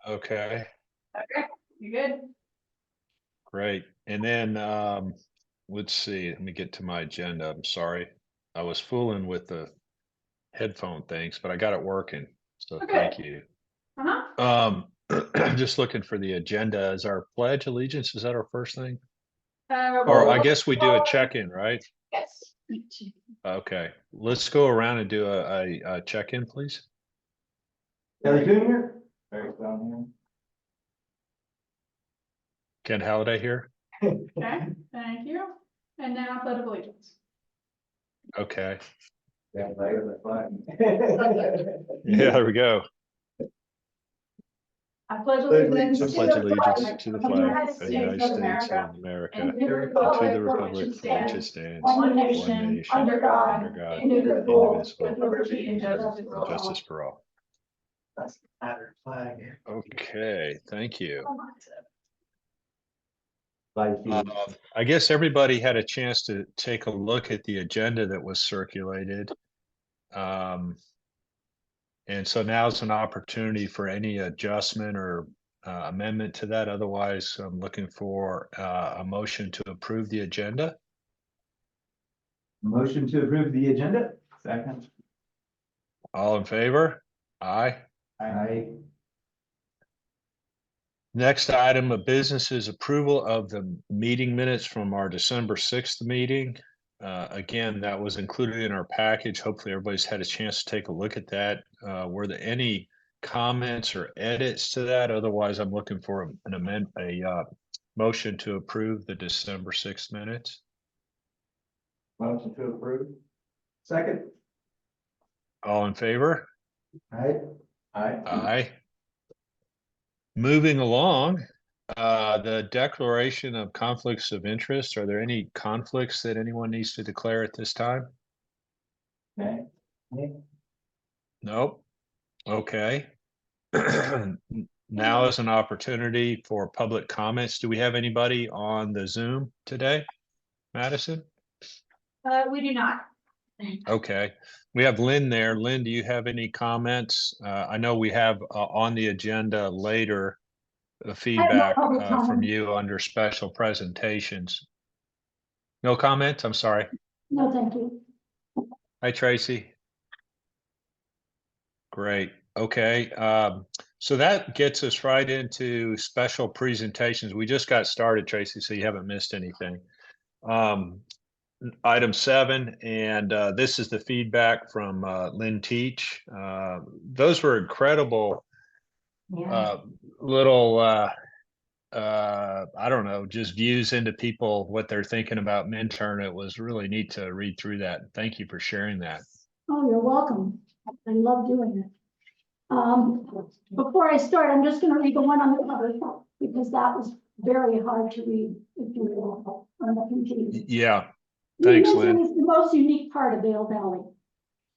Okay, Okay, you good? great. And then, let's see, let me get to my agenda. I'm sorry. I was fooling with the headphone things, but I got it working. So Okay. thank you. Uh-huh. I'm just looking for the agenda. Is our pledge allegiance, is that our first thing? Uh, Or I well, guess we do a check-in, right? yes. Okay, let's go around and do a check-in, please. Kelly Junior. Eric's down Ken Halliday here. here. Okay, thank you. And now pledge of allegiance. Okay, Yeah, later the flag. yeah, there we go. I pledge allegiance I allegiance pledge to the allegiance flag to the of the flag United of the United States of States America of America and to the and to republic the for which republic it for which it stands, stands, one one nation, nation, under God, under God, indivisible, indivisible, with liberty and justice and for justice all. for all. That's the pattern flag. Okay, thank you. Like I guess everybody had a chance to take a look at the agenda that was circulated. And so now's an opportunity for any adjustment or amendment to that. Otherwise, I'm looking for a motion to approve the agenda. Motion to approve the agenda. Second. All in favor? Aye. Aye. Next item of business is approval of the meeting minutes from our December 6th meeting. Again, that was included in our package. Hopefully everybody's had a chance to take a look at that. Were there any comments or edits to that? Otherwise, I'm looking for a motion to approve the December 6th minutes. Motion to approve. Second. All in favor? Aye. Aye. Aye. Moving along, the declaration of conflicts of interest. Are there any conflicts that anyone needs to declare at this time? Okay. Nope. Okay. Now is an opportunity for public comments. Do we have anybody on the Zoom today? Madison? We do not. Okay. We have Lynn there. Lynn, do you have any comments? I know we have on the agenda later feedback from you under special presentations. No comments? I'm sorry. No, thank you. Hi, Tracy. Great. Okay. So that gets us right into special presentations. We just got started, Tracy, so you haven't missed anything. Item 7, and this is the feedback from Lynn Teach. Those were incredible little I don't know, just views into people, what they're thinking about Minturn. It was really neat to read through that. Thank you for sharing that. Oh, you're welcome. I love doing it. Before I start, I'm just going to read the one on the cover because that was very hard to read if you were on the computer. Yeah. Thanks, Lynn. It's the most unique part of Vail Valley.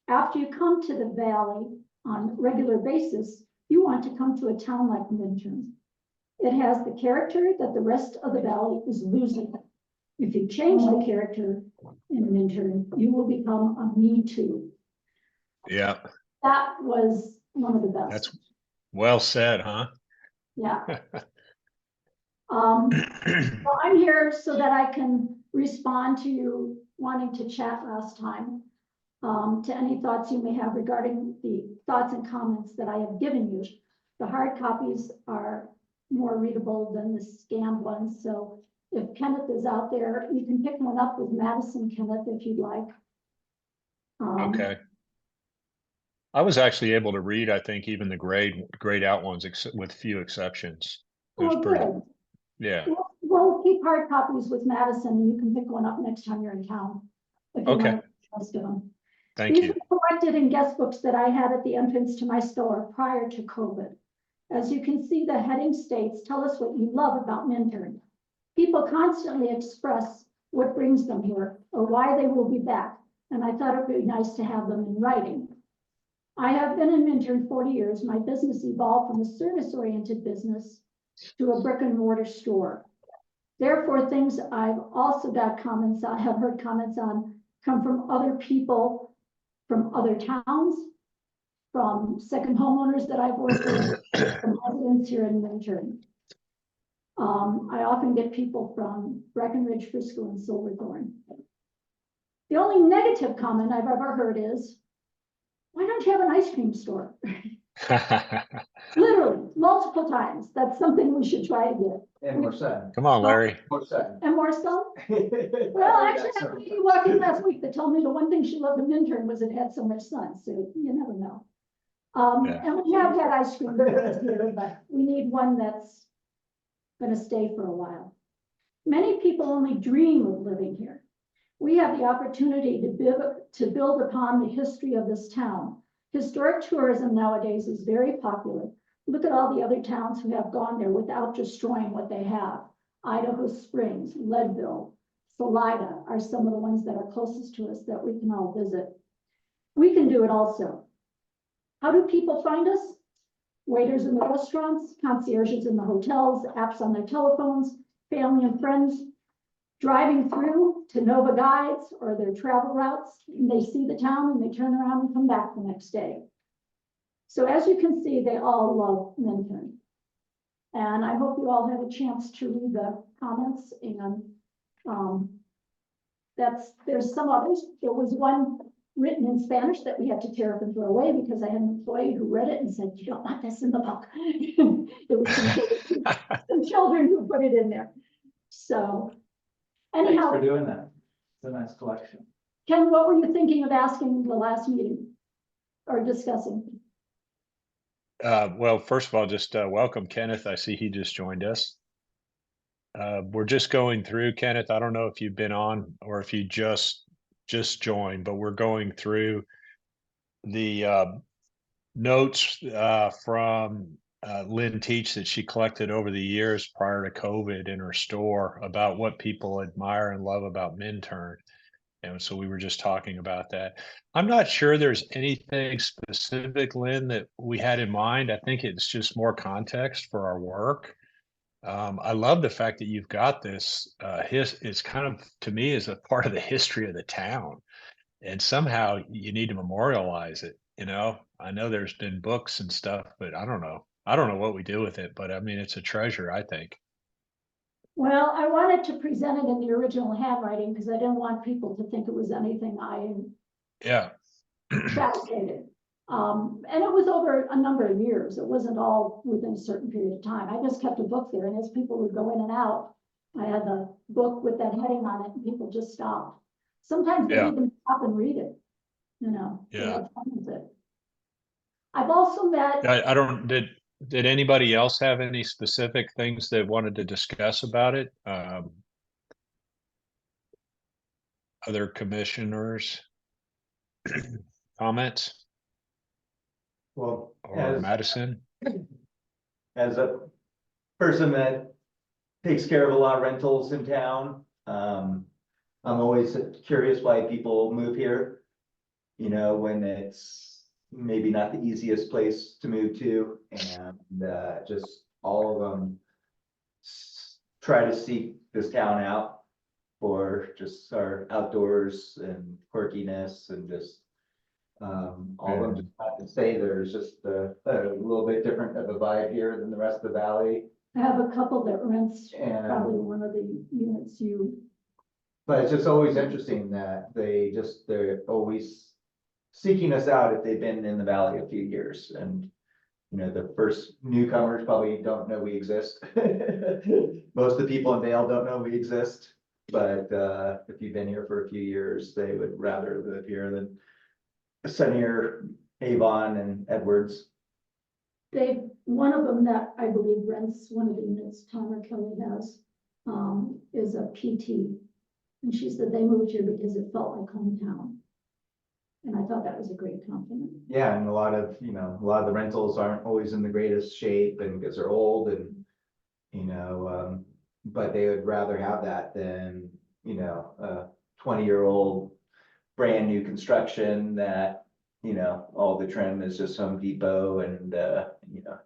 After you come to the valley on a regular basis, you want to come to a town like Minturn. It has the character that the rest of the valley is losing. If you change the character in Minturn, you will become a me too. Yeah. That was one of the best. That's well said, huh? Yeah. Well, I'm here so that I can respond to you wanting to chat last time, to any thoughts you may have regarding the thoughts and comments that I have given you. The hard copies are more readable than the scanned ones. So if Kenneth is out there, you can pick one up with Madison, Kenneth, if you'd like. Okay. I was actually able to read, I think, even the grayed out ones, with few exceptions. It was pretty, Good. yeah. We'll keep hard copies with Madison, and you can pick one up next time you're in town. If you Okay. want most of them. Thank These you. were collected in guest books that I had at the entrance to my store prior to COVID. As you can see, the heading states, tell us what you love about Minturn. People constantly express what brings them here or why they will be back. And I thought it would be nice to have them in writing. I have been in Minturn 40 years. My business evolved from a service-oriented business to a brick and mortar store. Therefore, things I've also got comments on, have heard comments on, come from other people from other towns, from second homeowners that I've worked with, from residents here in Minturn. I often get people from Breckenridge, Frisco, and Silverthorne. The only negative comment I've ever heard is, why don't you have an ice cream store? Literally, multiple times. That's something we should try to get. And more sun. Come on, Larry. More sun. And more so? Well, actually, I had a lady walk in last week that told me the one thing she loved in Minturn was it had so much sun, so you never know. Yeah. And we have had ice cream here, but we need one that's gonna stay for a while. Many people only dream of living here. We have the opportunity to build upon the history of this town. Historic tourism nowadays is very popular. Look at all the other towns who have gone there without destroying what they have. Idaho Springs, Leadville, Salida are some of the ones that are closest to us that we can all visit. We can do it also. How do people find us? Waiters in the restaurants, concierges in the hotels, apps on their telephones, family and friends driving through to Nova Guides or their travel routes, and they see the town and they turn around and come back the next day. So as you can see, they all love Minturn. And I hope you all had a chance to read the comments, and there's some others. There was one written in Spanish that we had to tear up and throw away because I had an employee who read it and said, you don't want this in the book. It was some children who put it in there. So Thanks anyhow, for doing that. It's a nice collection. Ken, what were you thinking of asking the last meeting or discussing? Well, first of all, just welcome Kenneth. I see he just joined us. We're just going through, Kenneth. I don't know if you've been on or if you just joined, but we're going through the notes from Lynn Teach that she collected over the years prior to COVID in her store about what people admire and love about Minturn. And so we were just talking about that. I'm not sure there's anything specific, Lynn, that we had in mind. I think it's just more context for our work. I love the fact that you've got this. It's kind of, to me, is a part of the history of the town. And somehow you need to memorialize it. You know, I know there's been books and stuff, but I don't know. I don't know what we do with it, but I mean, it's a treasure, I think. Well, I wanted to present it in the original handwriting because I didn't want people to think it was anything I Yeah. fabricated. And it was over a number of years. It wasn't all within a certain period of time. I just kept a book there, and as people would go in and out, I had the book with that heading on it, and people just stopped. Sometimes they Yeah. even stop and read it, you know. They Yeah. had fun with it. I've also met. I don't, did anybody else have any specific things they wanted to discuss about it? Other commissioners? Comments Well, or Madison? as a person that takes care of a lot of rentals in town, I'm always curious why people move here. You know, when it's maybe not the easiest place to move to, and just all of them try to seek this town out for just our outdoors and quirkiness and just all of them just have to say there's just a little bit different of a vibe here than the rest of the valley. I have a couple that rents And probably one of the units you. but it's just always interesting that they're always seeking us out if they've been in the valley a few years. And you know, the first newcomers probably don't know we exist. Most of the people in Vail don't know we exist, but if you've been here for a few years, they would rather live here than sunnier Avon and Edwards. One of them that I believe rents one of the units Tom Kelly has, is a PT. And she said they moved here because it felt like hometown. And I thought that was a great compliment. Yeah, and a lot of the rentals aren't always in the greatest shape and because they're old and, but they would rather have that than, a 20-year-old brand new construction that, all the trim is just Home Depot and,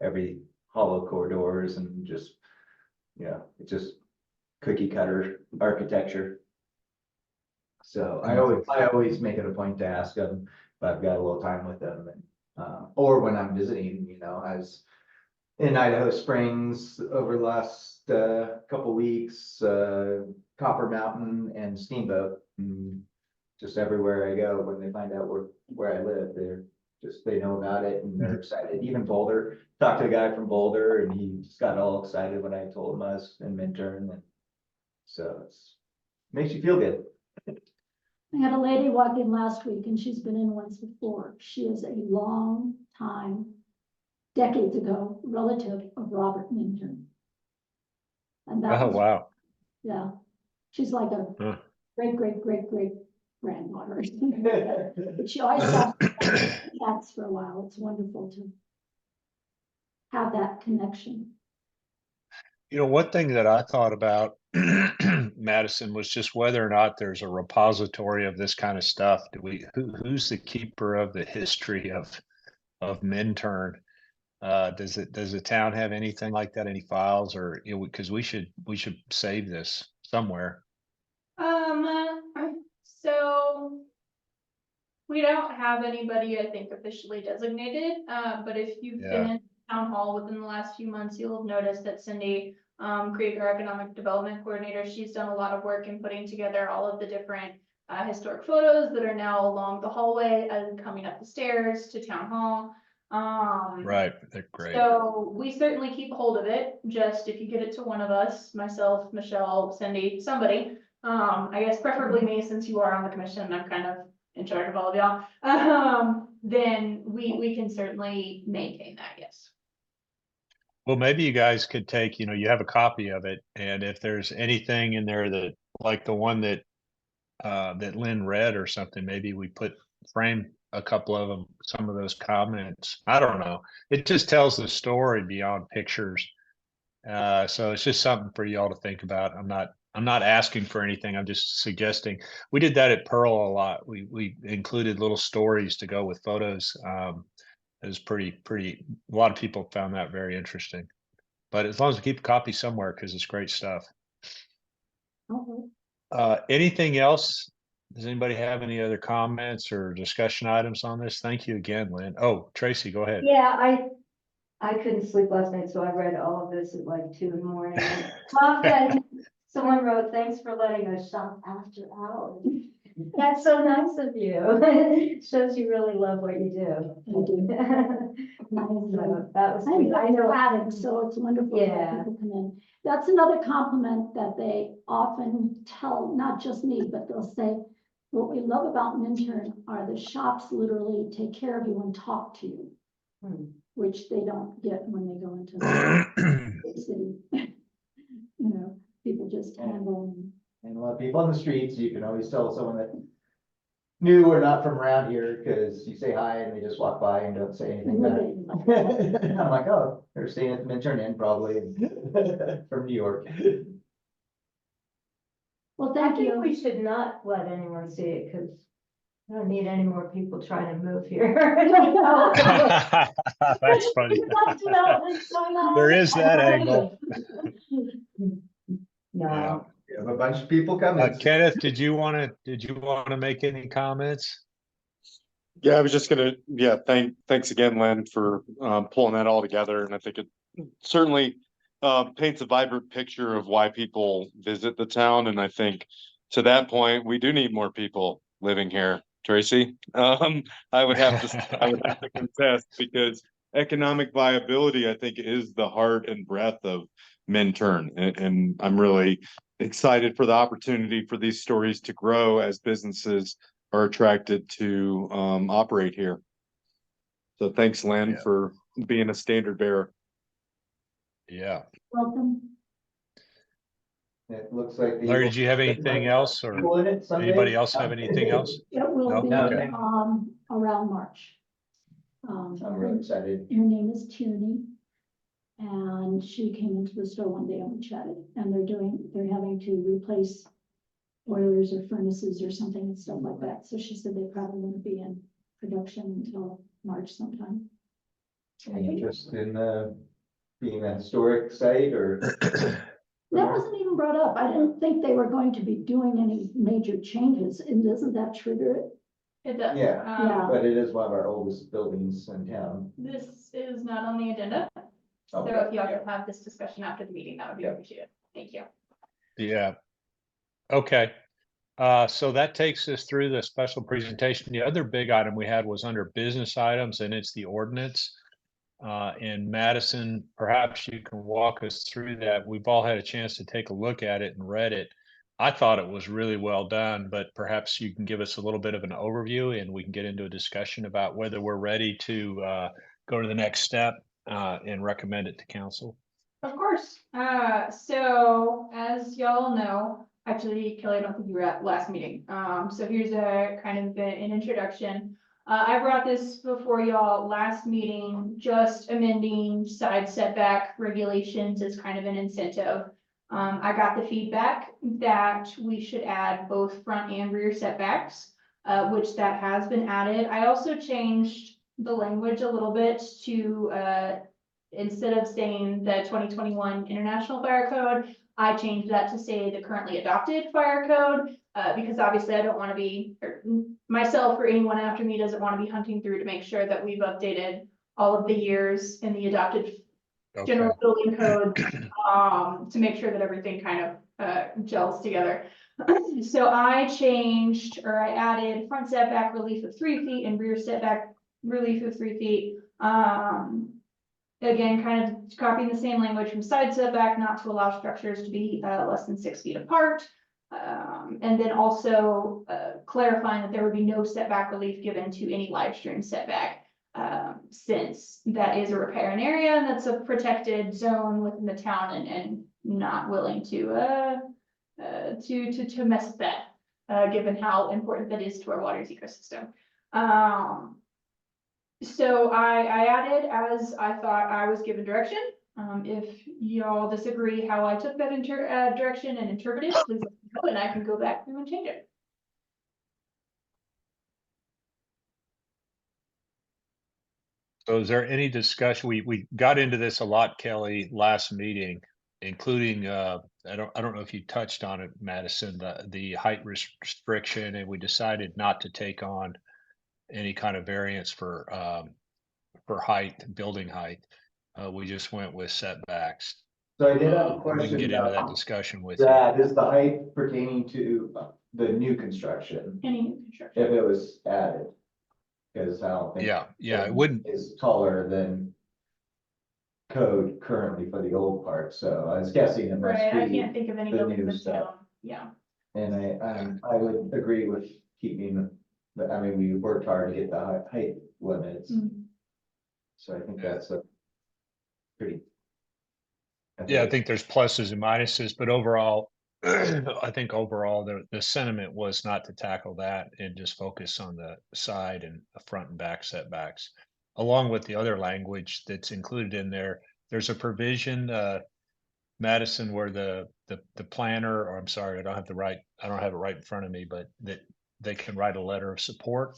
every hollow corridors and just, it's just cookie cutter architecture. So I always make it a point to ask them if I've got a little time with them, and or when I'm visiting, as in Idaho Springs over the last couple weeks, Copper Mountain and Steamboat. And just everywhere I go, when they find out where I live, they know about it and they're excited. Even Boulder, talked to a guy from Boulder and he just got all excited when I told him I was in Minturn. And so makes you feel good. I had a lady walk in last week and she's been in once before. She is a long time, decades ago, relative of Robert Minturn. And that Oh, was, wow. yeah, she's like a Huh. great granddaughter. But she always stops cats for a while. It's wonderful to have that connection. You know, one thing that I thought about, Madison, was just whether or not there's a repository of this kind of stuff. Who's the keeper of the history of Minturn? Does the town have anything like that? Any files or, you know, because we should save this somewhere. So we don't have anybody, I think, officially designated, but if you've been in town hall within the last few months, you'll have noticed that Cindy, Krieger, Economic Development Coordinator, she's done a lot of work in putting together all of the different historic photos that are now along the hallway and coming up the stairs to town hall. Right, they're great. So we certainly keep a hold of it, just if you get it to one of us, myself, Michelle, Cindy, somebody, I guess preferably me, since you are on the commission and I'm kind of in charge of all of y'all, then we can certainly maintain that, yes. Well, maybe you guys could take, you know, you have a copy of it, and if there's anything in there that, like the one that that Lynn read or something, maybe we frame a couple of them, some of those comments. I don't know. It just tells the story beyond pictures. So it's just something for y'all to think about. I'm not asking for anything. I'm just suggesting. We did that at Pearl a lot. We included little stories to go with photos. It was pretty, a lot of people found that very interesting. But as long as we keep a copy somewhere, because it's great stuff. Anything else? Does anybody have any other comments or discussion items on this? Thank you again, Lynn. Oh, Tracy, go ahead. Yeah, I couldn't sleep last night, so I read all of this at like 2 a.m. Often someone wrote, "Thanks for letting us shop after hours." That's so nice of you. Shows you really love what you do. I do. So that was I sweet. I know. have it, so it's wonderful when Yeah. people come in. That's another compliment that they often tell, not just me, but they'll say, what we love about Minturn are the shops literally take care of you and talk to you, which they don't get when they go into the big city. You know, people just handle them. And a lot of people on the streets, you can always tell someone that new or not from around here, because you say hi and they just walk by and don't say anything back. I'm like, oh, they're staying at the Minturn Inn probably from New York. Well, I thank think you. we should not let anyone see it because I don't need any more people trying to move here. That's funny. There is that angle. No. We have a bunch of people coming. Kenneth, did you want to make any comments? Yeah, I was just gonna, thanks again, Lynn, for pulling that all together. And I think it certainly paints a vibrant picture of why people visit the town. And I think to that point, we do need more people living here. Tracy, I would have to contest, because economic viability, I think, is the heart and breadth of Minturn. And I'm really excited for the opportunity for these stories to grow as businesses are attracted to operate here. So thanks, Lynn, for being a standard bearer. Yeah. Welcome. It looks like. Larry, did you have anything else, or anybody else have anything else? It will be, Okay. around March. I'm really excited. Her name is Tierney. And she came into the store one day and we chatted, and they're having to replace boilers or furnaces or something and stuff like that. So she said they probably wouldn't be in production until March sometime. Any interest in being a historic site or? That wasn't even brought up. I didn't think they were going to be doing any major changes, and doesn't that trigger it? It does. Yeah. But it is one of our oldest buildings in town. This is not on the agenda. So Okay, if y'all yeah. could have this discussion after the meeting, that would be Yeah. appreciated. Thank you. Yeah. Okay. So that takes us through the special presentation. The other big item we had was under business items, and it's the ordinance. And Madison, perhaps you can walk us through that. We've all had a chance to take a look at it and read it. I thought it was really well done, but perhaps you can give us a little bit of an overview and we can get into a discussion about whether we're ready to go to the next step and recommend it to council. Of course. So as y'all know, actually, Kelly, I don't think you were at last meeting. So here's a kind of an introduction. I brought this before y'all last meeting, just amending side setback regulations as kind of an incentive. I got the feedback that we should add both front and rear setbacks, which that has been added. I also changed the language a little bit to, instead of saying the 2021 International Fire Code, I changed that to say the currently adopted fire code, because obviously I don't want to be, or myself or anyone after me doesn't want to be hunting through to make sure that we've updated all of the years in the adopted Okay. general building code, to make sure that everything kind of gels together. So I changed, or I added front setback relief of 3 feet and rear setback relief of 3 feet. Again, kind of copying the same language from side setback, not to allow structures to be less than 6 feet apart. And then also clarifying that there would be no setback relief given to any live stream setback, since that is a riparian area and that's a protected zone within the town, and not willing to mess with that, given how important that is to our waters ecosystem. So I added as I thought I was given direction. If y'all disagree how I took that direction and interpreted, please let me know and I can go back through and change it. So is there any discussion? We got into this a lot, Kelly, last meeting, including I don't know if you touched on it, Madison, the height restriction, and we decided not to take on any kind of variance for height, building height. We just went with setbacks. So I did have a We can question get into that about discussion with you. that. Is the height pertaining to the new construction, Any new construction. if it was added? Because I don't think. Yeah, it wouldn't. Is taller than code currently for the old part, so I was guessing it must Right, I be. can't think of any the buildings new in stuff. town. Yeah. And I would agree with keeping, I mean, we worked hard to get the height limits, Mm. so I think that's a pretty. Yeah, I think there's pluses and minuses, but overall, I think overall the sentiment was not to tackle that and just focus on the side and the front and back setbacks. Along with the other language that's included in there, there's a provision, Madison, where the planner, or I'm sorry, I don't have it right in front of me, but that they can write a letter of support,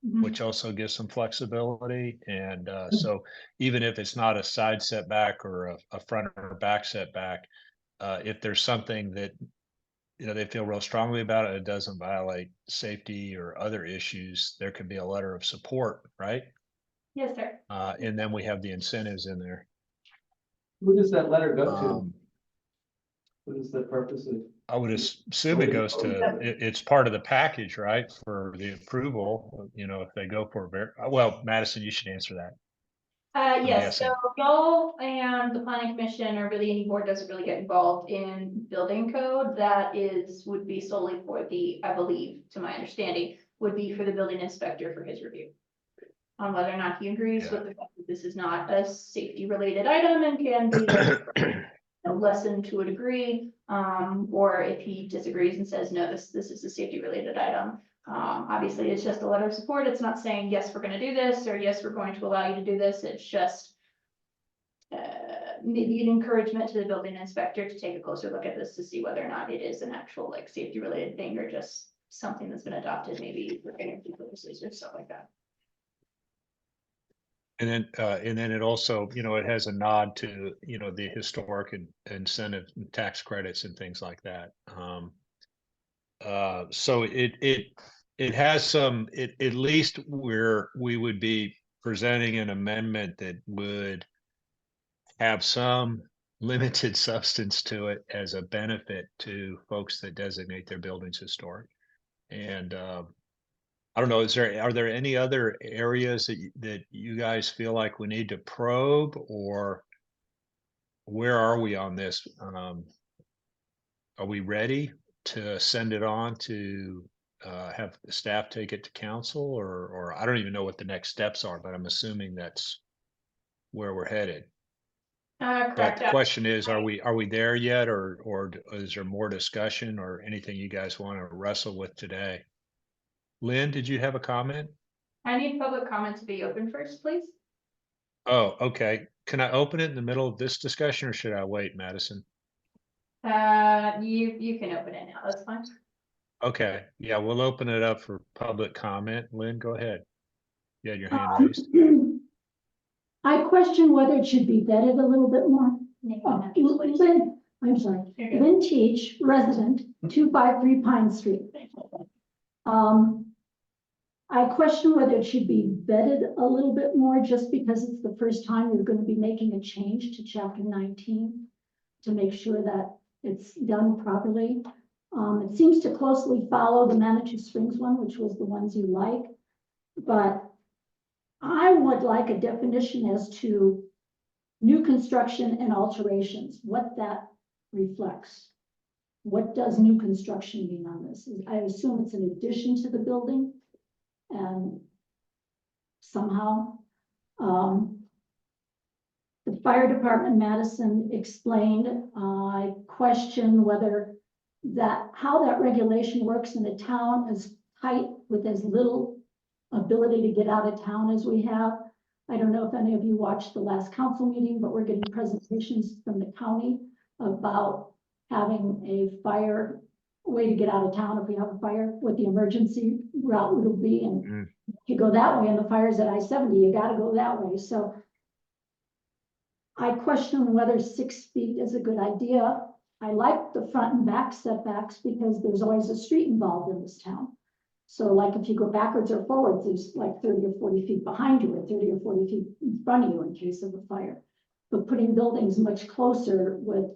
Mhm. which also gives some flexibility. And so even if it's not a side setback or a front or back setback, if there's something that they feel real strongly about it doesn't violate safety or other issues, there could be a letter of support, right? Yes, sir. And then we have the incentives in there. Who does that letter go Um, What is the purpose of? I would assume it goes to, it's part of the package, right, for the approval, if they go for well, Madison, you should answer that. Yes, so guessing. y'all and the planning commission, or really any board, doesn't really get involved in building code. That would be solely for I believe, to my understanding, would be for the building inspector for his review. On whether or not he agrees Yeah. with the fact that this is not a safety related item and can be lessened to a degree. Or if he disagrees and says, no, this is a safety related item. Obviously, it's just a letter of support. It's not saying, yes, we're going to do this, or yes, we're going to allow you to do this. It's just maybe an encouragement to the building inspector to take a closer look at this to see whether or not it is an actual safety related thing, or just something that's been adopted maybe for energy purposes or stuff like that. And then it also, it has a nod to, the historic and incentive and tax credits and things like that. So it has some, at least where we would be presenting an amendment that would have some limited substance to it as a benefit to folks that designate their buildings historic. And I don't know, are there any other areas that you guys feel like we need to probe, or where are we on this? Are we ready to send it on to have the staff take it to council, or I don't even know what the next steps are, but I'm assuming that's where we're headed. But Correct. the question is, are we there yet, or is there more discussion or anything you guys want to wrestle with today? Lynn, did you have a comment? I need public comment to be open first, please. Oh, okay. Can I open it in the middle of this discussion, or should I wait, Madison? You can open it now, that's fine. Okay, yeah, we'll open it up for public comment. Lynn, go ahead. You had your hand raised. I question whether it should be vetted a little bit more. Name Oh, and address, please. Lynn, I'm sorry, You're good. Lynn Teach, resident, 253 Pine Street. I question whether it should be vetted a little bit more, just because it's the first time we're going to be making a change to chapter 19 to make sure that it's done properly. It seems to closely follow the Manitou Springs one, which was the ones you like, but I would like a definition as to new construction and alterations, what that reflects. What does new construction mean on this? I assume it's an addition to the building, and somehow, the fire department, Madison explained, I question whether how that regulation works in a town as tight with as little ability to get out of town as we have. I don't know if any of you watched the last council meeting, but we're getting presentations from the county about having a fire way to get out of town if we have a fire, what the emergency route would be. And if you go that way and the fire's at I-70, you got to go that way. So I question whether 6 feet is a good idea. I like the front and back setbacks because there's always a street involved in this town. So like if you go backwards or forwards, there's like 30 or 40 feet behind you or 30 or 40 feet in front of you in case of a fire. But putting buildings much closer with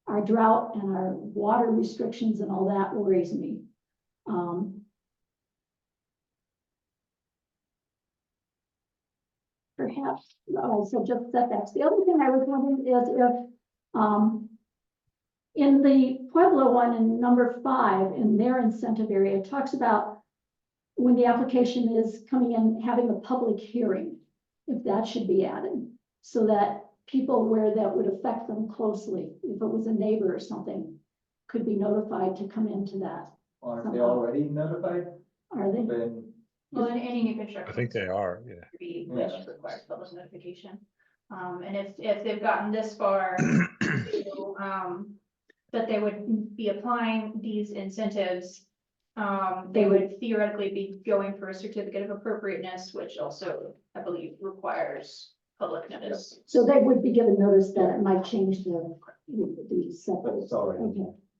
our drought and our water restrictions and all that worries me. Perhaps, so just setbacks. The other thing I was wondering is if, in the Pueblo one in number 5, in their incentive area, it talks about when the application is coming in, having a public hearing, if that should be added, so that people where that would affect them closely, if it was a neighbor or something, could be notified to come into that. Aren't they already notified? Are they? Then, Well, in any new construction. I think they are, yeah. Which requires public notification. And if they've gotten this far, that they would be applying these incentives, they would theoretically be going for a certificate of appropriateness, which also, I believe, requires public notice. So they would be given notice that it might change the but setbacks. it's already.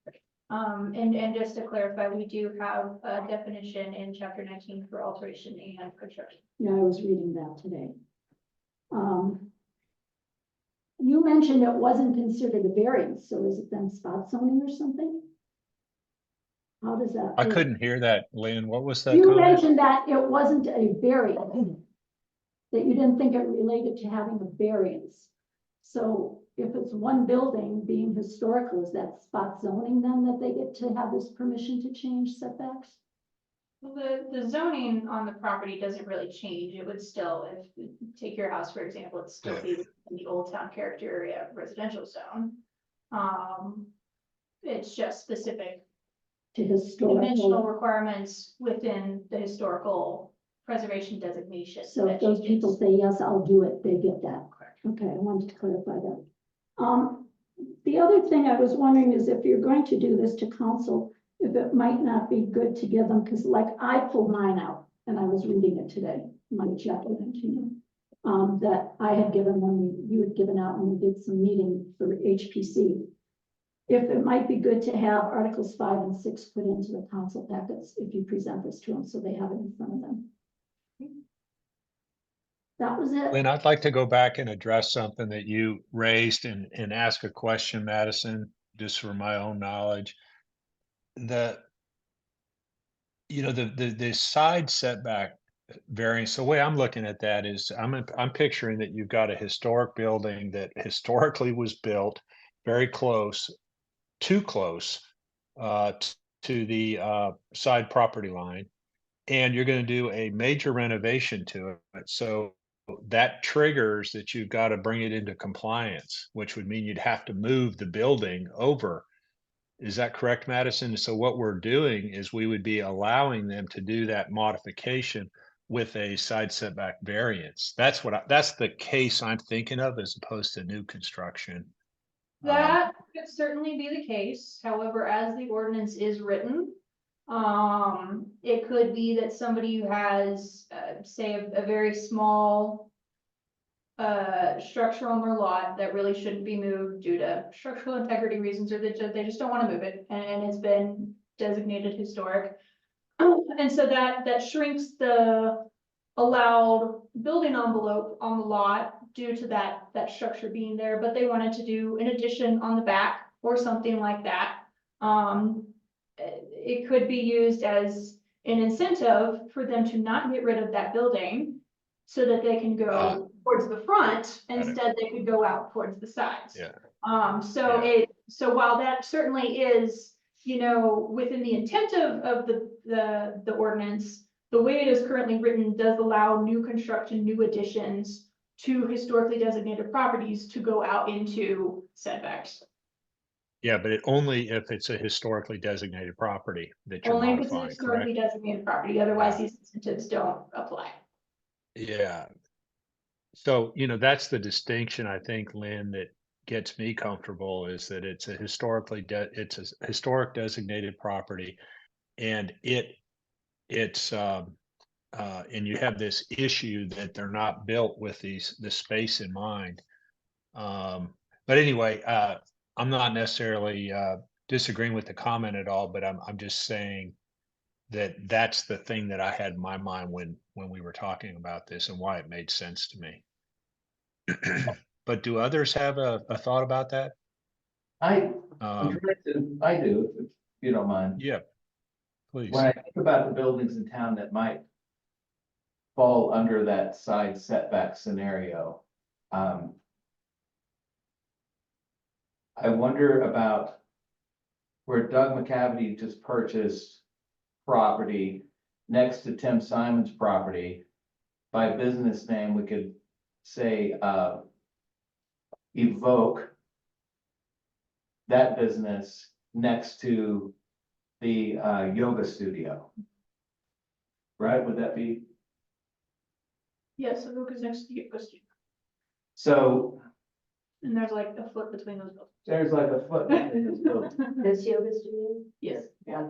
Okay. And just to clarify, we do have a definition in chapter 19 for alteration and construction. Yeah, I was reading that today. You mentioned it wasn't considered a variance, so is it then spot zoning or something? How does that? I work? couldn't hear that, Lynn. What was that You comment? mentioned that it wasn't a variance, that you didn't think it related to having a variance. So if it's one building being historical, is that spot zoning then that they get to have this permission to change setbacks? Well, the zoning on the property doesn't really change. It would still, if take your house, for example, it'd still be in the Old Town character area residential zone. It's just specific To dimensional historical, requirements within the historical preservation designation. so if that those changes. people say, yes, I'll do it, they get that. Correct. Okay, I wanted to clarify that. The other thing I was wondering is if you're going to do this to council, if it might not be good to give them, because like I pulled mine out and I was reading it today, my chapter 19, that I had given when you had given out when we did some meeting for HPC. If it might be good to have articles 5 and 6 put into the council packets if you present this to them, so they have it in front of them. That was it. Lynn, I'd like to go back and address something that you raised and ask a question, Madison, just for my own knowledge. The, the side setback variance, the way I'm looking at that is I'm picturing that you've got a historic building that historically was built very close, too close, to the, side property line. And you're gonna do a major renovation to it, so that triggers that you've gotta bring it into compliance, which would mean you'd have to move the building over. Is that correct, Madison? So what we're doing is we would be allowing them to do that modification with a side setback variance. That's the case I'm thinking of as opposed to new construction. That could certainly be the case, however, as the ordinance is written. It could be that somebody who has, say, a very small. Structure on their lot that really shouldn't be moved due to structural integrity reasons, or they just don't wanna move it, and it's been designated historic. And so that shrinks the allowed building envelope on the lot due to that structure being there, but they wanted to do an addition on the back or something like that. It could be used as an incentive for them to not get rid of that building so that they can go towards the front, Got it. instead they could go out towards the sides. Yeah. So while that certainly is, within the intent of the ordinance, the way it is currently written does allow new construction, new additions to historically designated properties to go out into setbacks. Yeah, but only if it's a historically designated property that you're Only if it's a modifying, historically correct? designated property, otherwise these incentives don't apply. Yeah. So, that's the distinction, I think, Lynn, that gets me comfortable is that it's a it's a historic designated property. And and you have this issue that they're not built with this space in mind. But anyway, I'm not necessarily, disagreeing with the comment at all, but I'm just saying that that's the thing that I had in my mind when we were talking about this and why it made sense to me. But do others have a thought about that? I'm Um, I do, if you don't mind. yeah, please. When I think about the buildings in town that might fall under that side setback scenario, I wonder about where Doug McCavity just purchased property next to Tim Simon's property. By business name, we could say, Evoke that business next to the yoga studio. Right, would that be? Yes, so Luke is next to you, So and there's like a foot between those buildings. there's like a foot in this building. This yoga studio? Yes. Yeah.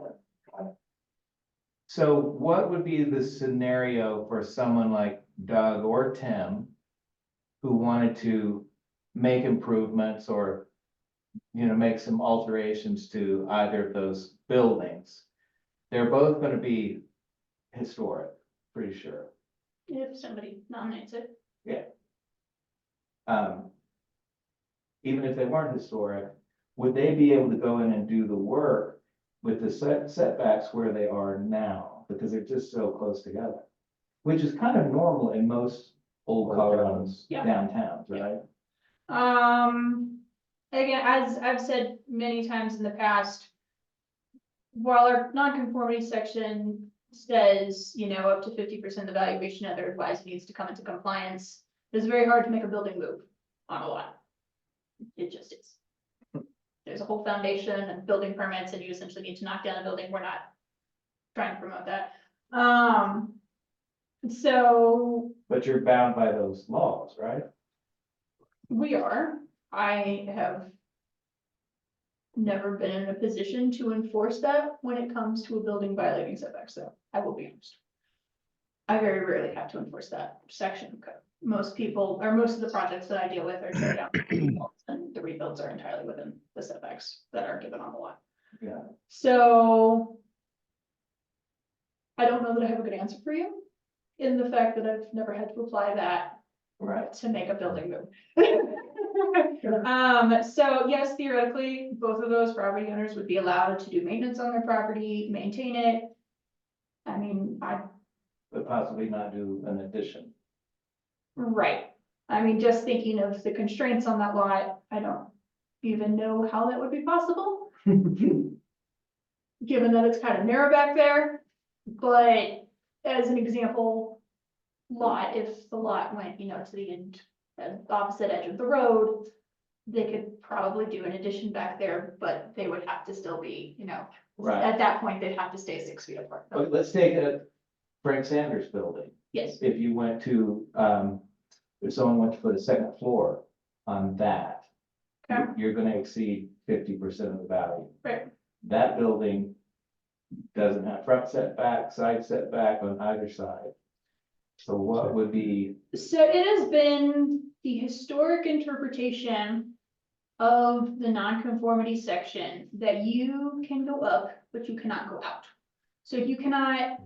So what would be the scenario for someone like Doug or Tim who wanted to make improvements or, make some alterations to either of those buildings? They're both gonna be historic, pretty sure. If somebody nominates it. Even if they weren't historic, would they be able to go in and do the work with the setbacks where they are now? Because they're just so close together, which is kind of normal in most old Colorado's Yeah. downtowns, right? Again, as I've said many times in the past, while our nonconformity section says, up to 50% of valuation otherwise needs to come into compliance, it's very hard to make a building move on a lot. It just is. There's a whole foundation and building permits, and you essentially need to knock down a building. We're not trying to promote that. So But you're bound by those laws, right? we are. I have never been in a position to enforce that when it comes to a building violating setbacks, though, I will be honest. I very rarely have to enforce that section of code. Most people, or most of the projects that I deal with are tear down rebuilds, and the rebuilds are entirely within the setbacks that are given on the lot. Yeah. So I don't know that I have a good answer for you in the fact that I've never had to apply that Right. to make a building move. So yes, theoretically, both of those property owners would be allowed to do maintenance on their property, maintain it. I mean, But possibly not do an addition. right, I mean, just thinking of the constraints on that lot, I don't even know how that would be possible. Given that it's kind of narrow back there, but as an example. Lot, if the lot went, to the end, opposite edge of the road. They could probably do an addition back there, but they would have to still be, Right. at that point, they'd have to stay 6 feet apart. But let's take a Frank Sanders building. Yes, If you went to, if someone went to put a second floor on that. Okay. You're gonna exceed 50% of the value. right. That building doesn't have front setback, side setback on either side. So what would be, So it has been the historic interpretation of the nonconformity section that you can go up, but you cannot go out. So you cannot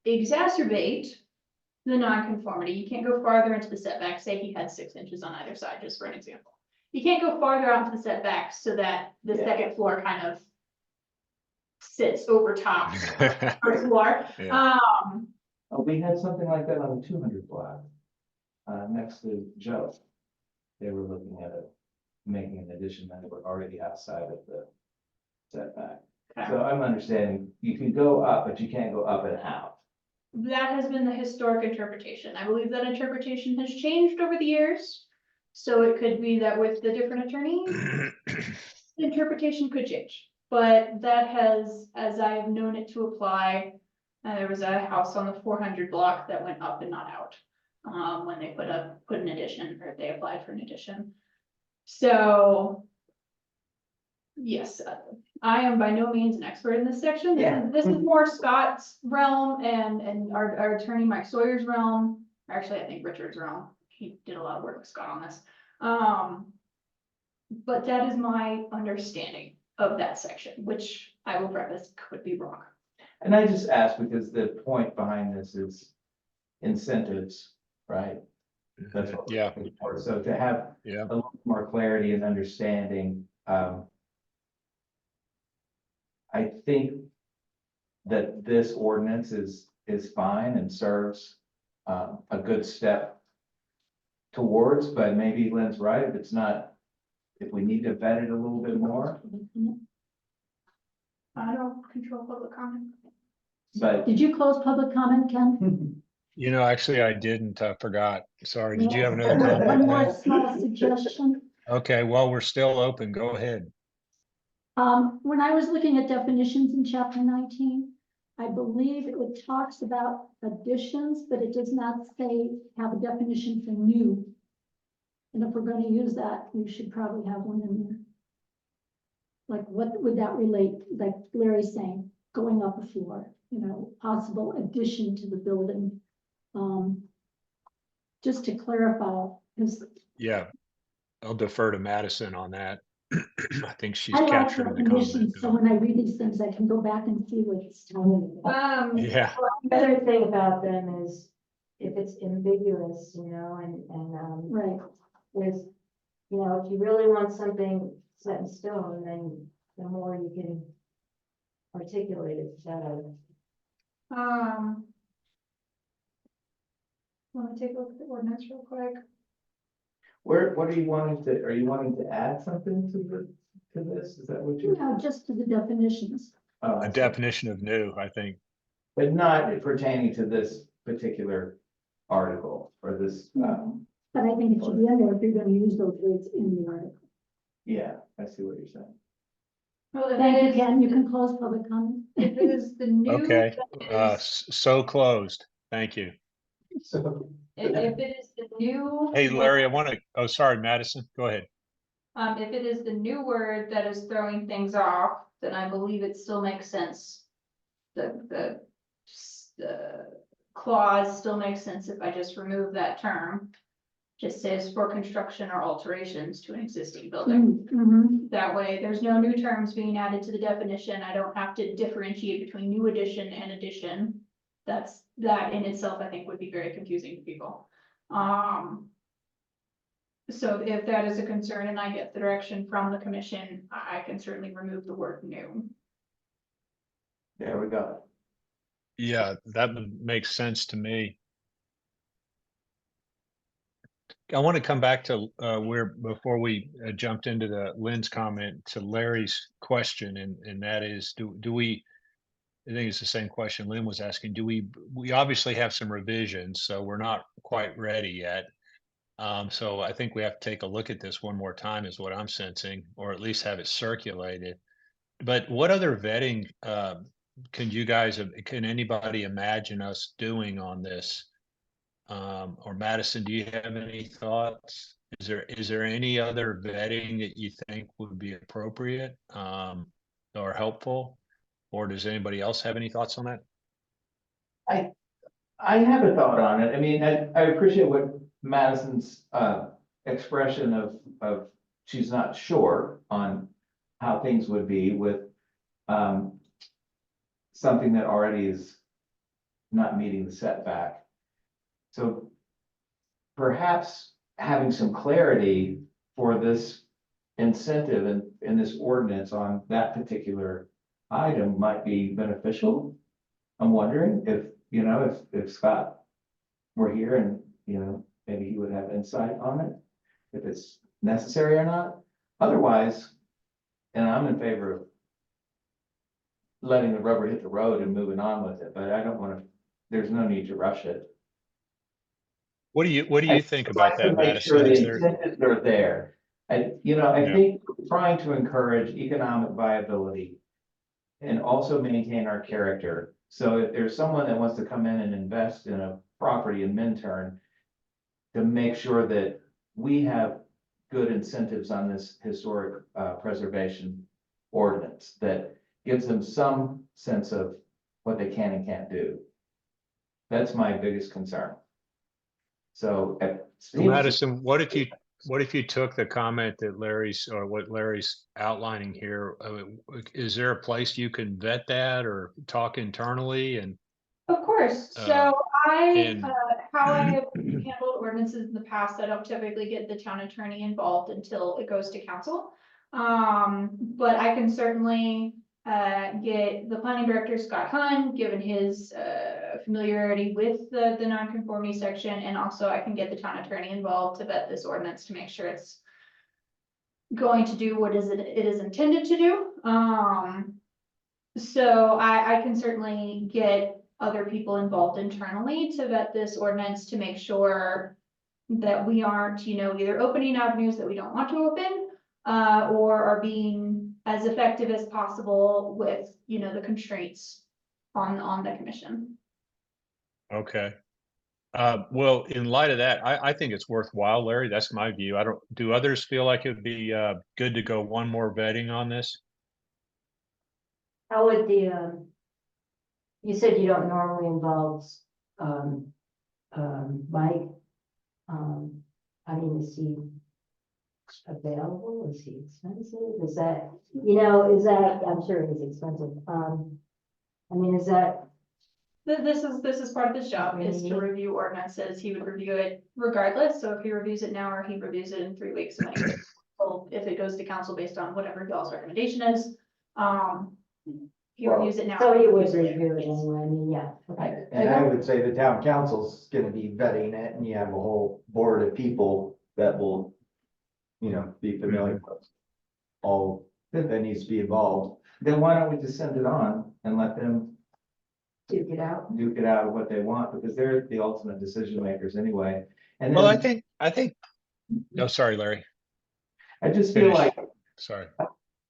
exacerbate the nonconformity. You can't go farther into the setback. Say he had 6 inches on either side, just for an example. You can't go farther out into the setback so that the Yeah. second floor kind of sits over top of the first floor. Yeah. we had something like that on the 200 block. Next to Joe. They were looking at it, making an addition, and they were already outside of the setback. So I'm understanding, you can go up, but you can't go up and out. That has been the historic interpretation. I believe that interpretation has changed over the years. So it could be that with the different attorneys, the interpretation could change. But that has, as I have known it to apply, there was a house on the 400 block that went up and not out. When they put an addition, or they applied for an addition. So. Yes, I am by no means an expert in this section. This is more Scott's realm and our attorney Mike Sawyer's realm. Actually, I think Richard's realm. He did a lot of work with Scott on this. But that is my understanding of that section, which I will preface could be wrong. And I just ask because the point behind this is incentives, right? That's what we're Yeah. looking for. So to have Yeah. a little more clarity and understanding, I think that this ordinance is fine and serves a good step towards, but maybe Lynn's right, if it's not, if we need to vet it a little bit more, I don't control public comment. but Did you close public comment, Ken? Actually, I didn't, I forgot. Sorry. Did you have another One comment? more Lynn? small suggestion. Okay, well, we're still open. Go ahead. When I was looking at definitions in chapter 19, I believe it talks about additions, but it does not say, have a definition for new. And if we're gonna use that, we should probably have one in there. Like, what would that relate, like Larry's saying, going up a floor, possible addition to the building. Just to clarify, because Yeah. I'll defer to Madison on that. I think she's I like capturing the comment. definitions, so when I read these things, I can go back and see what it's telling me. Yeah, Better thing about them is if it's ambiguous, and Right, there's, if you really want something set in stone, then the more you can articulate it, the better. Want to take a look at the ordinance real quick? what are you are you wanting to add something to this? Is that what you're? just to the definitions. Oh, I a see. definition of new, I think. But not pertaining to this particular article or this, But I think it should be in there if you're gonna use those words in the article. yeah, I see what you're saying. Well, if Thank it you, is, Ken, you can close public comment. if it is the new. Okay, that is- so closed. Thank you. So, If it is the new. Hey, Larry, oh, sorry, Madison, go ahead. If it is the new word that is throwing things off, then I believe it still makes sense. The clause still makes sense if I just remove that term. Just says for construction or alterations to an existing building. Mhm. That way, there's no new terms being added to the definition. I don't have to differentiate between new addition and addition. That in itself, I think, would be very confusing to people. So if that is a concern and I get the direction from the commission, I can certainly remove the word new. There we go. Yeah, that would make sense to me. I want to come back to where before we jumped into the Lynn's comment to Larry's question, and that is, do we? I think it's the same question Lynn was asking. Do we obviously have some revisions, so we're not quite ready yet. So I think we have to take a look at this one more time, is what I'm sensing, or at least have it circulated. But what other vetting can anybody imagine us doing on this? Or Madison, do you have any thoughts? Is there any other vetting that you think would be appropriate or helpful? Or does anybody else have any thoughts on that? I have a thought on it. I mean, I appreciate what Madison's expression of she's not sure on how things would be with something that already is not meeting the setback. So perhaps having some clarity for this incentive in this ordinance on that particular item might be beneficial. I'm wondering if, you know, if Scott were here and, you know, maybe he would have insight on it, if it's necessary or not. Otherwise, and I'm in favor of letting the rubber hit the road and moving on with it, but I don't want to, there's no need to rush it. What do you think about that, Make sure Madison? the Is there, incentives are there. And, you know, I Yeah. think trying to encourage economic viability and also maintain our character. So if there's someone that wants to come in and invest in a property in Minturn, to make sure that we have good incentives on this historic preservation ordinance that gives them some sense of what they can and can't do. That's my biggest concern. So Madison, what if you took the comment that Larry's, or what Larry's outlining here? Is there a place you can vet that or talk internally? And Of course, Uh, so and- how I have handled ordinances in the past, I don't typically get the town attorney involved until it goes to council. But I can certainly get the planning director, Scott Hunn, given his familiarity with the nonconformity section, and also I can get the town attorney involved to vet this ordinance to make sure it's going to do what it is intended to do. So I can certainly get other people involved internally to vet this ordinance to make sure that we aren't, you know, either opening avenues that we don't want to open, or are being as effective as possible with, you know, the constraints on the commission. Okay. Well, in light of that, I think it's worthwhile, Larry. That's my view. Do others feel like it'd be good to go one more vetting on this? How would the, you said you don't normally involve, Mike. I mean, is he available? Is he expensive? Is that, you know, I'm sure he's expensive. I mean, is that, This is part of his job, is to Mhm. review ordinances. He would review it regardless. So if he reviews it now or he reviews it in 3 weeks, when it goes- well, if it goes to council based on whatever y'all's recommendation is, he Well, reviews it now. so he would reviews it review it later. anyway, I mean, yeah, okay. And I would say the town council's gonna be vetting it, and you have a whole board of people that will, you know, be familiar with all that needs to be involved. then why don't we just send it on and let them Duke it out. duke it out of what they want, because they're the ultimate decision makers anyway. And Well, then I think, no, sorry, Larry. I just feel finish. like Sorry.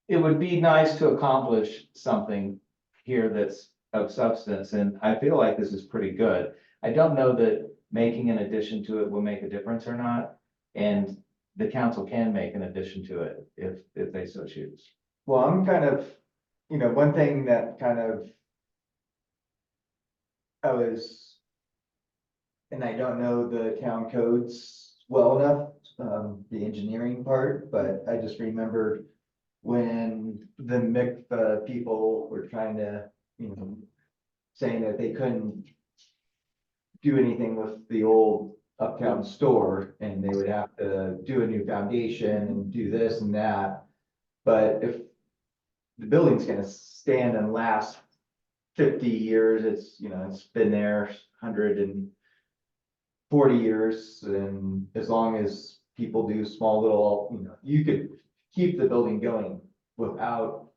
it would be nice to accomplish something here that's of substance, and I feel like this is pretty good. I don't know that making an addition to it will make a difference or not, and the council can make an addition to it if they so choose. Well, I'm kind of, you know, one thing that kind of I was, and I don't know the town codes well enough, the engineering part, but I just remembered when the MICFA people were trying to, you know, saying that they couldn't do anything with the old uptown store and they would have to do a new foundation and do this and that. But if the building's gonna stand and last 50 years, it's, you know, it's been there 140 years, and as long as people do small little, you know, you could keep the building going without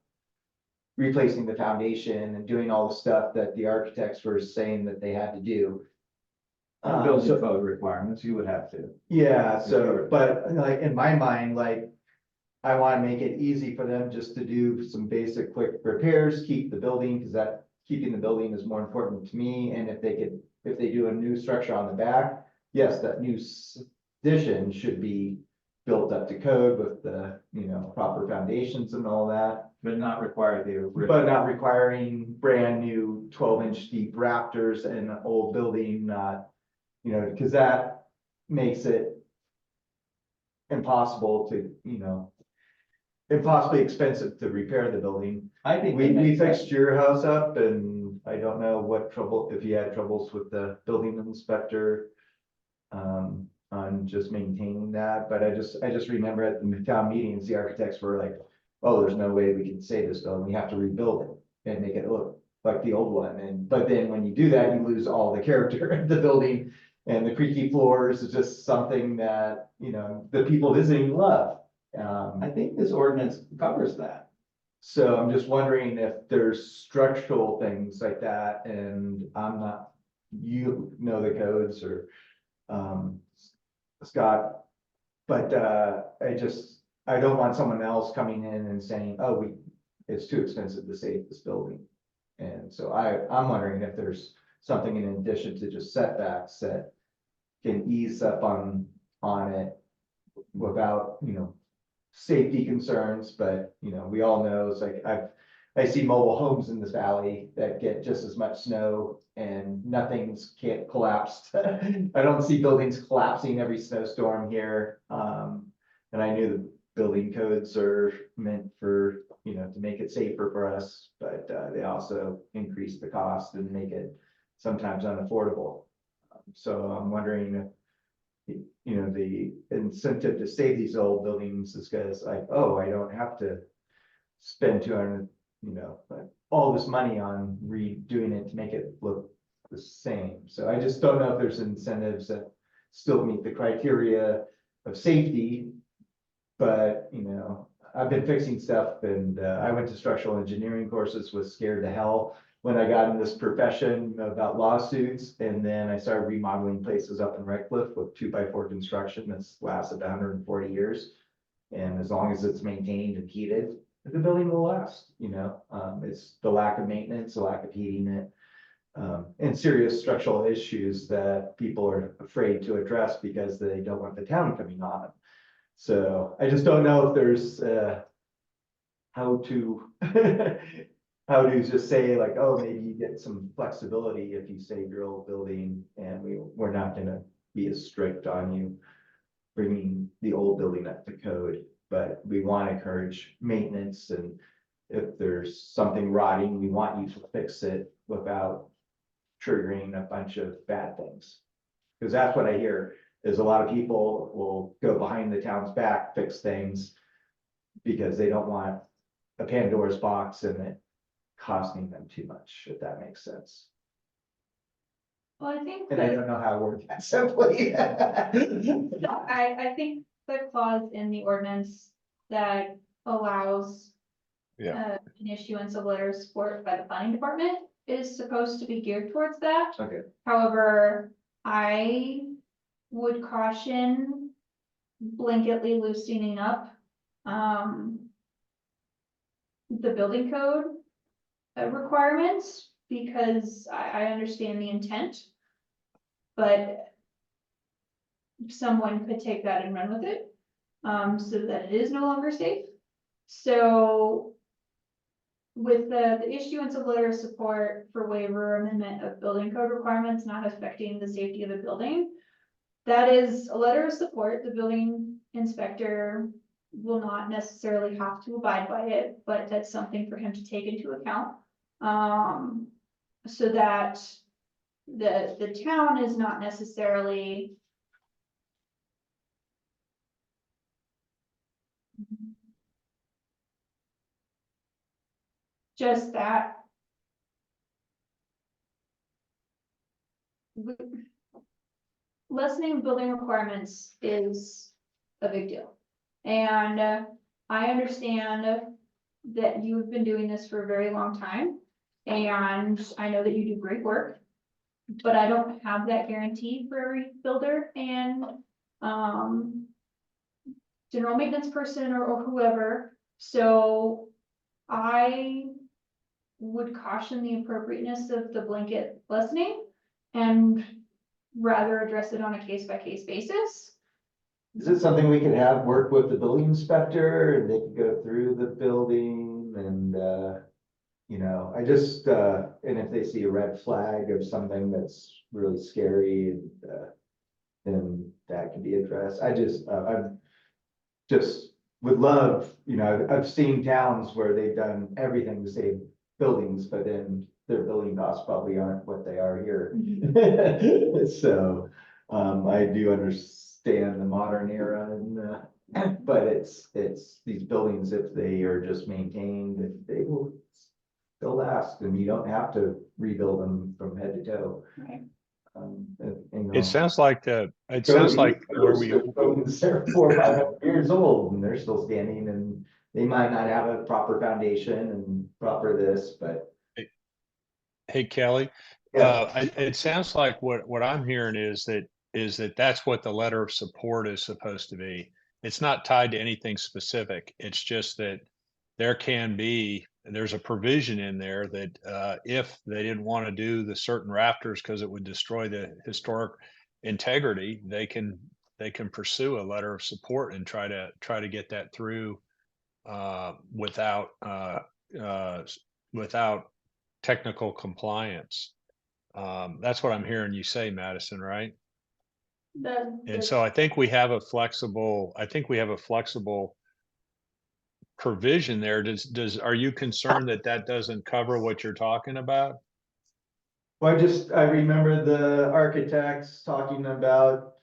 replacing the foundation and doing all the stuff that the architects were saying that they had to do. Building So- code requirements, you would have to. Yeah, so, Sure. but like in my mind, like, I wanna make it easy for them just to do some basic quick repairs, keep the building, cause that, keeping the building is more important to me, and if they do a new structure on the back, yes, that new addition should be built up to code with the, you know, proper foundations and all that, But not require the. but not requiring brand new 12-inch deep rafters in an old building, not, you know, cause that makes it impossible to, you know, impossibly expensive to repair the building. I think. We that makes sense. fixed your house up and I don't know what trouble, if you had troubles with the building inspector. On just maintaining that, but I just remember at the town meetings, the architects were like, oh, there's no way we can save this building, we have to rebuild it and make it look like the old one, and, but then when you do that, you lose all the character of the building. And the creaky floors is just something that, you know, the people visiting love. I think this ordinance covers that. So I'm just wondering if there's structural things like that, and I'm not, you know the codes or, Scott. But, I don't want someone else coming in and saying, oh, it's too expensive to save this building. And so I'm wondering if there's something in addition to just setbacks that can ease up on it without, you know, safety concerns, but, you know, we all know, it's like, I see mobile homes in this valley that get just as much snow and nothing's can't collapse. I don't see buildings collapsing every snowstorm here. And I knew the building codes are meant for, you know, to make it safer for us, but, they also increase the cost and make it sometimes unaffordable. So I'm wondering if, you know, the incentive to save these old buildings is because like, oh, I don't have to spend 200, you know, like all this money on redoing it to make it look the same. So I just don't know if there's incentives that still meet the criteria of safety. But, you know, I've been fixing stuff and I went to structural engineering courses, was scared to hell when I got in this profession about lawsuits. And then I started remodeling places up in Redcliffe with 2x4 construction that's lasted 140 years. And as long as it's maintained and heated, the building will last, you know. It's the lack of maintenance, the lack of heating it. And serious structural issues that people are afraid to address because they don't want the town coming on. So I just don't know if there's how to how to just say like, oh, maybe you get some flexibility if you save your old building, and we're not gonna be as strict on you bringing the old building up to code, but we want to encourage maintenance, and if there's something rotting, we want you to fix it without triggering a bunch of bad things. Because that's what I hear, is a lot of people will go behind the town's back, fix things because they don't want a Pandora's box and it costing them too much, if that makes sense. Well, I think And I that, don't know how to word that simply. I think the clause in the ordinance that allows an issuance of letter of support by the planning department is supposed to be geared towards that. Okay. However, I would caution blanketly loosening up, the building code requirements, because I understand the intent. But someone could take that and run with it, so that it is no longer safe. So with the issuance of letter of support for waiver or amendment of building code requirements not affecting the safety of the building, that is a letter of support. The building inspector will not necessarily have to abide by it, but that's something for him to take into account. So that the town is not necessarily just that. Lessening building requirements is a big deal. And I understand that you've been doing this for a very long time. And I know that you do great work. But I don't have that guarantee for every builder and general maintenance person or whoever. So I would caution the appropriateness of the blanket lessening and rather address it on a case-by-case basis. Is it something we could have work with the building inspector and they could go through the building and, you know, I just, and if they see a red flag of something that's really scary and, then that can be addressed. I'm just would love, you know, I've seen towns where they've done everything to save buildings, but then their building costs probably aren't what they are here. So, I do understand the modern era and, but it's these buildings, if they are just maintained, they will still last and you don't have to rebuild them from head to toe. Right. It sounds like where we, Buildings are 400 or 500 years old and they're still standing and they might not have a proper foundation and proper this, but. hey, Kelly, it sounds like what I'm hearing is that that's what the letter of support is supposed to be. It's not tied to anything specific. It's just that there's a provision in there that if they didn't want to do the certain rafters because it would destroy the historic integrity, they can pursue a letter of support and try to get that through without technical compliance. That's what I'm hearing you say, Madison, right? And so I think we have a flexible provision there. Are you concerned that doesn't cover what you're talking about? Well, I remember the architects talking about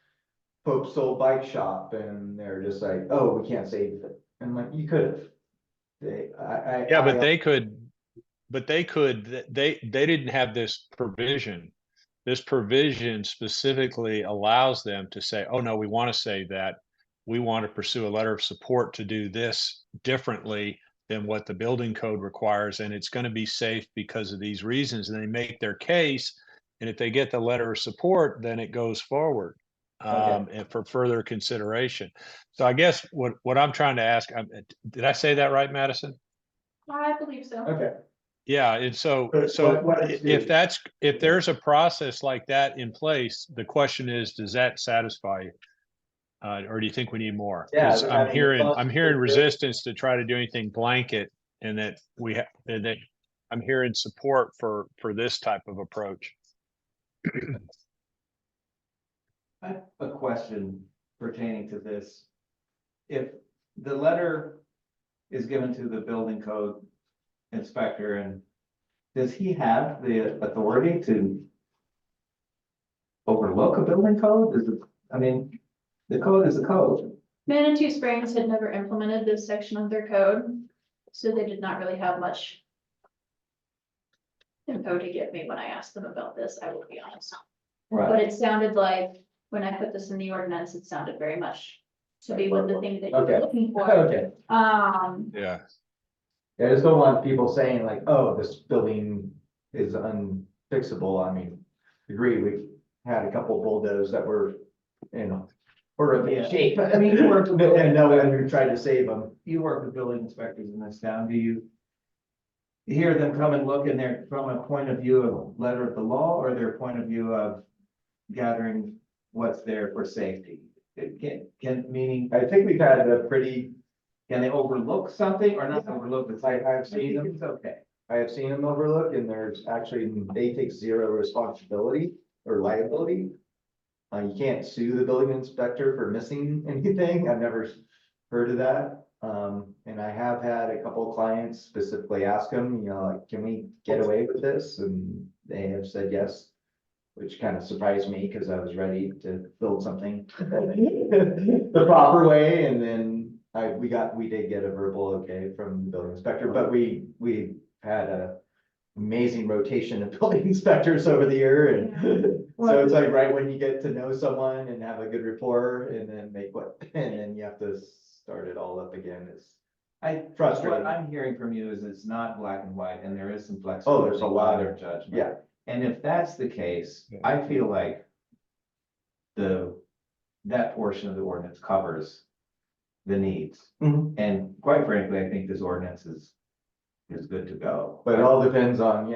Pope's old bike shop and they're just like, oh, we can't save it. And I'm like, you could have. They didn't have this provision. This provision specifically allows them to say, oh no, we want to save that. We want to pursue a letter of support to do this differently than what the building code requires. And it's going to be safe because of these reasons. And they make their case. And if they get the letter of support, then it goes forward and for further consideration. So I guess what I'm trying to ask, did I say that right, Madison? I believe so. Okay. Yeah, and so What is if there's a process like that in place, the question is, does that satisfy you? Or do you think we need more? Yeah, 'Cause I'm having a hearing resistance to try to do anything blanket, and that I'm hearing support for this type of approach. I have a question pertaining to this. If the letter is given to the building code inspector, and does he have the authority to overlook a building code? The code is the code. Manitou Springs had never implemented this section of their code, so they did not really have much info to give me when I asked them about this, I will be honest. But it sounded like, when I put this in the ordinance, it sounded very much to be one of the things that you're looking for. Okay. Yeah. I just don't want people saying like, oh, this building is unfixable. I mean, agree, we've had a couple bulldozers that were, you know, horrible shape. I mean, you work with And no one tried to save them. You work with building inspectors in this town, do you hear them come and look in there from a point of view of letter of the law, or their point of view of gathering what's there for safety? Meaning, I think we've had a pretty, can they overlook something or not overlook the site? I've seen them. It's okay. I have seen them overlook and there's actually, they take zero responsibility or liability. You can't sue the building inspector for missing anything. I've never heard of that. And I have had a couple of clients specifically ask them, you know, like, can we get away with this? And they have said yes, which kind of surprised me because I was ready to build something the proper way. And then we did get a verbal okay from the building inspector, but we had a amazing rotation of building inspectors over the year, and so it's like right when you get to know someone and have a good rapport, and then and then you have to start it all up again, it's What frustrating. I'm hearing from you is it's not black and white, and there is some Oh, flexibility. there's a lot in their of, judgment. yeah, And if that's the case, Yeah. I feel like that portion of the ordinance covers the needs. Mhm. And quite frankly, I think this ordinance is good to go. But it all depends on,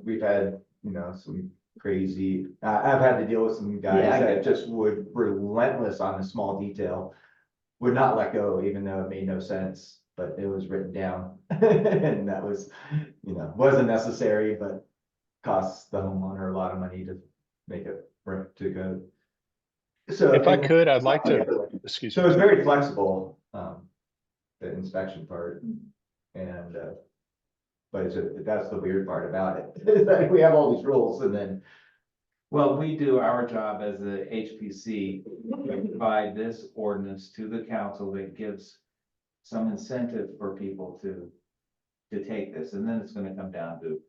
we've had, some crazy, I've had to deal with some guys Yeah, I that get just would relentless on a small detail. Would not let go, even though it made no sense, but it was written down. And that was, wasn't necessary, but costs the homeowner a lot of money to make it work to go. So. If I and- could, I'd like to, excuse So me. it's very flexible, the inspection part, and, but that's the weird part about it, is that we have all these rules and then. Well, we do our job as the HPC, we provide this ordinance to the council that gives some incentive for people to take this, and then it's gonna come down to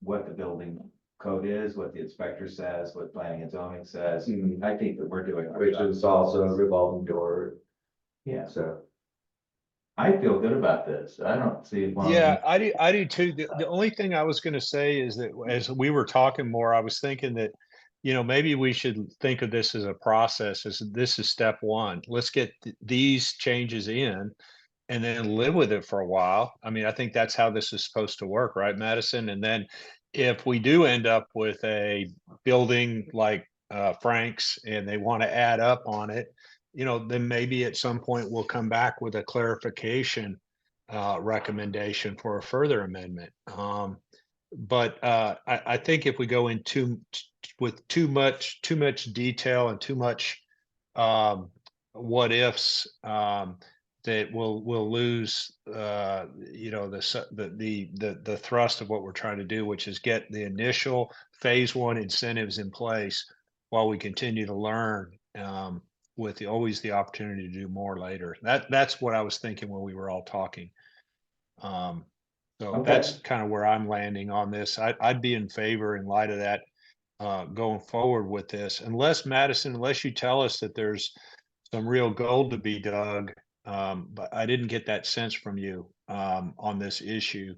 what the building code is, what the inspector says, what planning and zoning says. Mhm. I think that we're doing our Which job. is also a revolving door, Yeah, so. I feel good about this. I don't see why. Yeah, I do too. The only thing I was gonna say is that as we were talking more, I was thinking that, maybe we should think of this as a process, as this is step one. Let's get these changes in and then live with it for a while. I mean, I think that's how this is supposed to work, right, Madison? And then if we do end up with a building like Frank's and they want to add up on it, then maybe at some point we'll come back with a clarification recommendation for a further amendment. But I think if we go with too much detail and too much what ifs, that we'll lose the thrust of what we're trying to do, which is get the initial phase one incentives in place while we continue to learn, with always the opportunity to do more later. That's what I was thinking when we were all talking. So Okay. that's kind of where I'm landing on this. I'd be in favor in light of that, going forward with this, Madison, unless you tell us that there's some real gold to be dug. But I didn't get that sense from you, on this issue.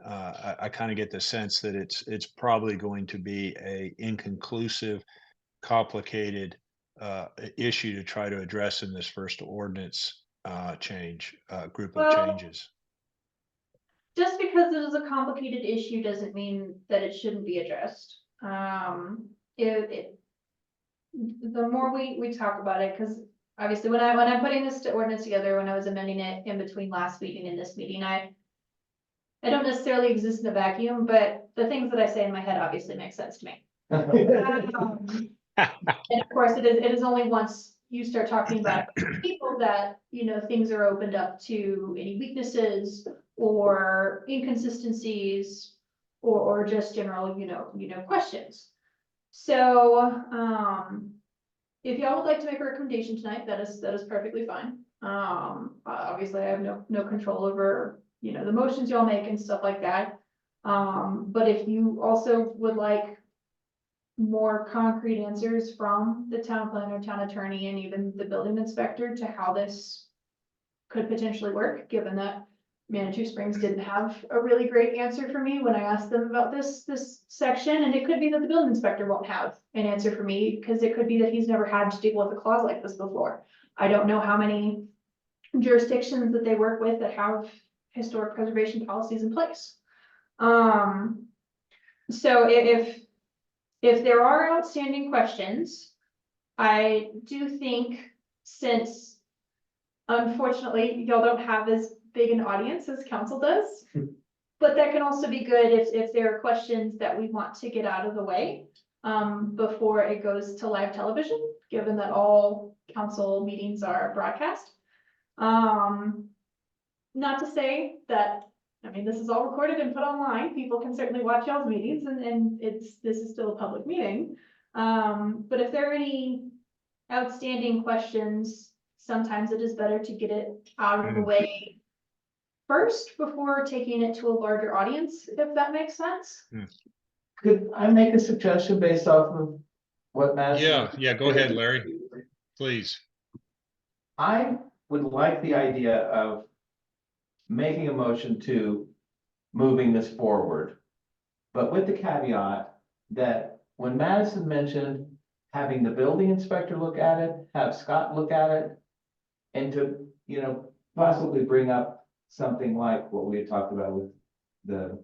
I kind of get the sense that it's probably going to be a inconclusive, complicated issue to try to address in this first ordinance group of Well, changes. Just because it is a complicated issue doesn't mean that it shouldn't be addressed. The more we talk about it, because obviously when I'm putting this ordinance together, when I was amending it in between last meeting and this meeting, I don't necessarily exist in a vacuum, but the things that I say in my head obviously make sense to me. And of course, it is only once you start talking about people that, things are opened up to any weaknesses or inconsistencies or just general, questions. So, if y'all would like to make a recommendation tonight, that is perfectly fine. Obviously I have no control over, the motions y'all make and stuff like that. But if you also would like more concrete answers from the town planner, town attorney, and even the building inspector to how this could potentially work, given that Manitou Springs didn't have a really great answer for me when I asked them about this section, and it could be that the building inspector won't have an answer for me, because it could be that he's never had to deal with a clause like this before. I don't know how many jurisdictions that they work with that have historic preservation policies in place. So if there are outstanding questions, I do think, since unfortunately y'all don't have as big an audience as council does, but that can also be good if there are questions that we want to get out of the way before it goes to live television, given that all council meetings are broadcast. Not to say that, this is all recorded and put online. People can certainly watch y'all's meetings, and this is still a public meeting. But if there are any outstanding questions, sometimes it is better to get it out of the way first before taking it to a larger audience, if that makes sense. Could I make a suggestion based off of what Madison? Yeah, go ahead, Larry, please. I would like the idea of making a motion to moving this forward. But with the caveat that when Madison mentioned having the building inspector look at it, have Scott look at it, and to, possibly bring up something like what we had talked about with the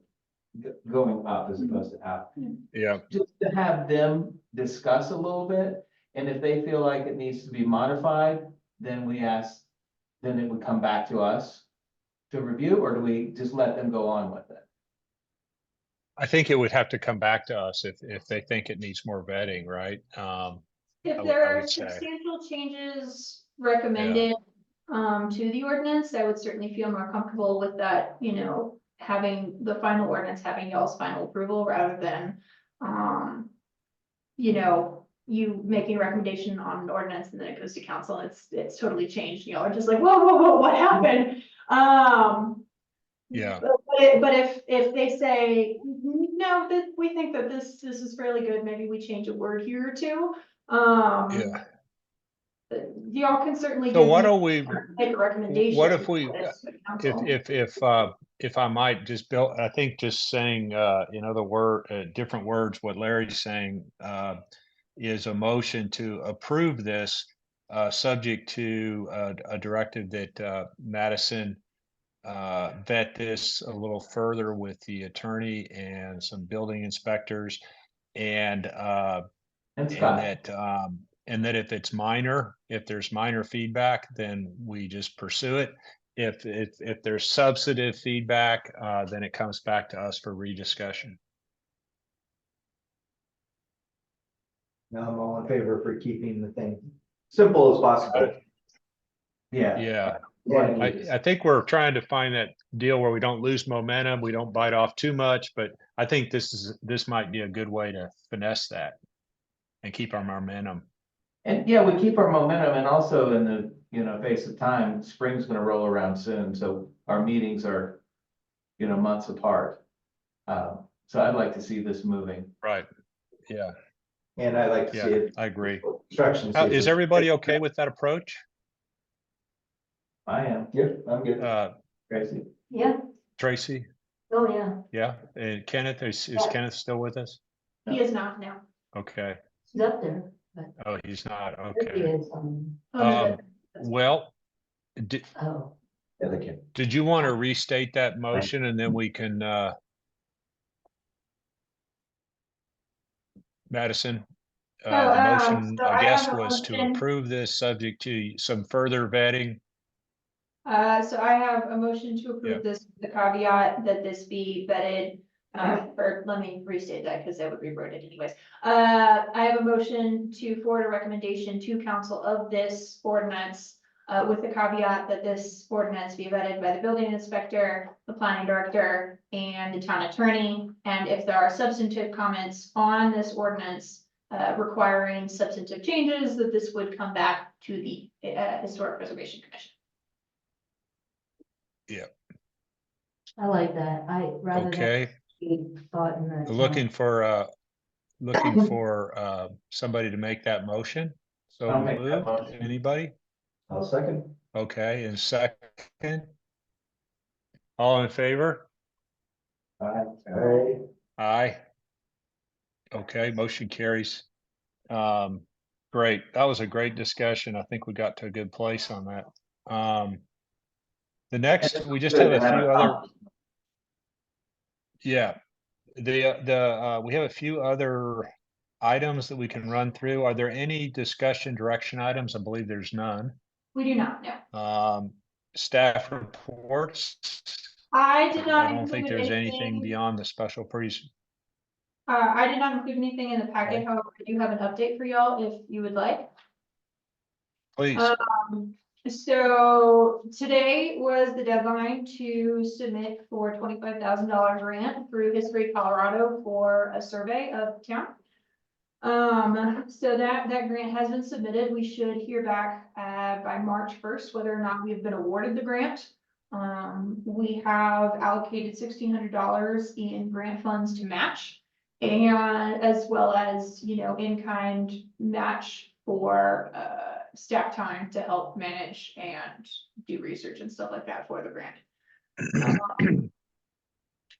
going up as opposed to out. Yeah, Just to have them discuss a little bit, and if they feel like it needs to be modified, then then it would come back to us to review, or do we just let them go on with it? I think it would have to come back to us if they think it needs more vetting, right? If I there are would say. substantial changes recommended to the ordinance, I would certainly feel more comfortable with that, having the final ordinance, having y'all's final approval rather than, you making a recommendation on an ordinance and then it goes to council, and it's totally changed. Y'all are just like, whoa, what happened? Yeah. But if they say, no, that we think that this is fairly good, maybe we change a word here or two. Yeah. Y'all can certainly. So why don't we, Make a recommendation. what if we, to the council. if I might just build, I think just saying, in other different words, what Larry's saying, is a motion to approve this, subject to a directive that, Madison, vet this a little further with the attorney and some building inspectors and, And and Scott, that if it's minor, if there's minor feedback, then we just pursue it. If there's substantive feedback, then it comes back to us for rediscussion. Now I'm all in favor for keeping the thing simple as possible. yeah. Yeah, Yeah, I think we're trying to find that deal where we don't lose momentum, we don't bite off too much, but I think this might be a good way to finesse that and keep our momentum. And yeah, we keep our momentum, and also in the, face of time, spring's gonna roll around soon, so our meetings are, months apart. So I'd like to see this moving. Right. Yeah, and I like to see yeah, it. I agree. Construction. Is season. everybody okay with that approach? I am. Yeah, I'm good. Tracy? Yeah, Tracy? oh, yeah, Yeah, and Kenneth, is Kenneth still with us? He is not now. Okay. he's up there, but Oh, he's not, there he okay. is, Well, did, oh. Yeah, they can. did you want to restate that motion and then we can, Madison? The motion, so I I guess, have a was to motion. approve this subject to some further vetting. So I have a motion to approve Yep. this, with the caveat that this be vetted. Or let me restate that because that would reword it anyways. I have a motion to forward a recommendation to council of this ordinance. With the caveat that this ordinance be vetted by the building inspector, the planning director, and the town attorney. And if there are substantive comments on this ordinance, requiring substantive changes, that this would come back to the, Historic Preservation Commission. I like that, rather than Okay, be thought in the. looking for somebody to make that motion. So I'll make that moved. motion. Anybody? I'll second. Okay, and second? All in favor? Aye. Aye. Okay, motion carries. Great. That was a great discussion. I think we got to a good place on that. The next, we just have a few other, yeah. We have a few other items that we can run through. Are there any discussion direction items? I believe there's none. We do not know. Staff reports. I did not I don't think include there's anything anything. beyond the special I did not include anything in the packet. Okay. However, I do have an update for y'all if you would like. please. So today was the deadline to submit for $25,000 grant through History Colorado for a survey of town. So that grant has been submitted. We should hear back by March 1st whether or not we've been awarded the grant. We have allocated $1,600 in grant funds to match. And as well as, in-kind match for, staff time to help manage and do research and stuff like that for the grant.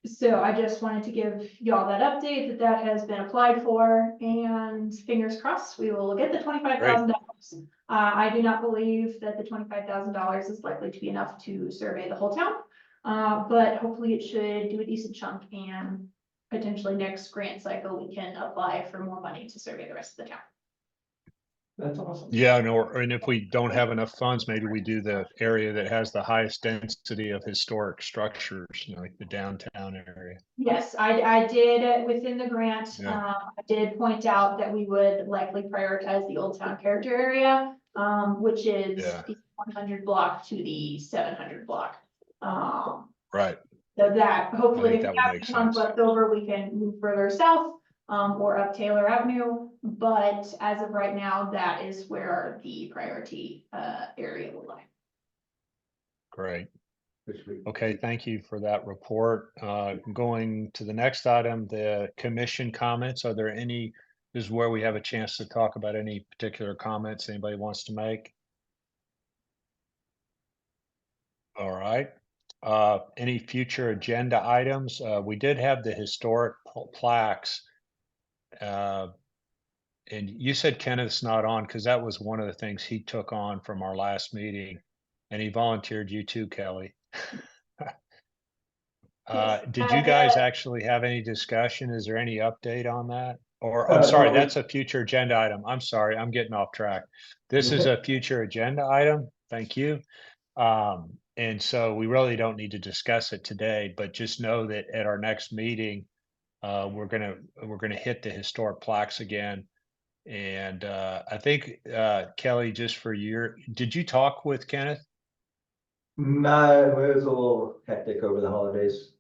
So I just wanted to give y'all that update that has been applied for, and fingers crossed, we will get the $25,000. I do not believe that the $25,000 is likely to be enough to survey the whole town. But hopefully it should do a decent chunk, and potentially next grant cycle, we can apply for more money to survey the rest of the town. That's awesome. Yeah, no, and if we don't have enough funds, maybe we do the area that has the highest density of historic structures, like the downtown area. Yes, I did within the grant, Yeah. I did point out that we would likely prioritize the Old Town Character area, which is Yeah. the 100 block to the 700 block. Right. So that hopefully think if that we would have make funds sense. left over, we can move further south, or up Taylor Avenue. But as of right now, that is where the priority, area will lie. Great. Which we- Okay, thank you for that report. Going to the next item, the commission comments. Are there any, this is where we have a chance to talk about any particular comments anybody wants to make? All right. Any future agenda items? We did have the historic plaques. And you said Kenneth's not on because that was one of the things he took on from our last meeting. And he volunteered you too, Kelly. Yes, Did you guys actually have any discussion? Is there any update on that? Or, I'm No, sorry, we- that's a future agenda item. I'm sorry, I'm getting off track. This is a future agenda item. Thank you. And so we really don't need to discuss it today, but just know that at our next meeting, we're gonna hit the historic plaques again. And I think Kelly, just for did you talk with Kenneth? No, it was a little hectic over the holidays.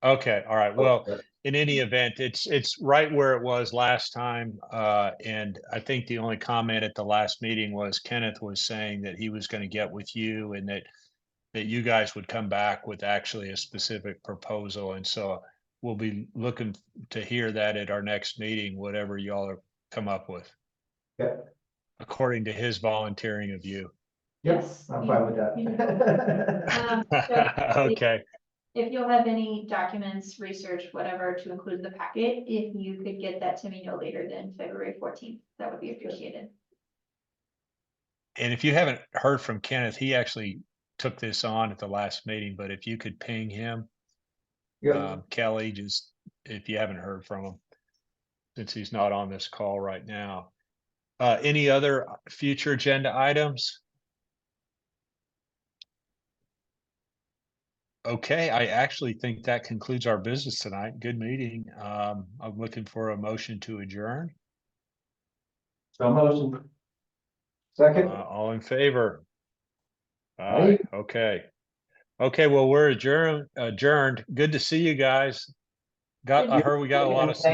Okay, all right. Well, But in any event, it's right where it was last time. And I think the only comment at the last meeting was Kenneth was saying that he was going to get with you and that you guys would come back with actually a specific proposal. And so we'll be looking to hear that at our next meeting, whatever y'all are come up with. Yeah. According to his volunteering of you. Yes. I'm fine with that. Okay. If you'll have any documents, research, whatever, to include in the packet, if you could get that to me no later than February 14th, that would be appreciated. And if you haven't heard from Kenneth, he actually took this on at the last meeting, but if you could ping him, Kelly, just if you haven't heard from him, since he's not on this call right now. Any other future agenda items? Okay, I actually think that concludes our business tonight. Good meeting. I'm looking for a motion to adjourn. So motion. Second. All in favor? Aye. Okay. Okay, well, we're adjourned. Good to see you guys. I heard we got a lot of snow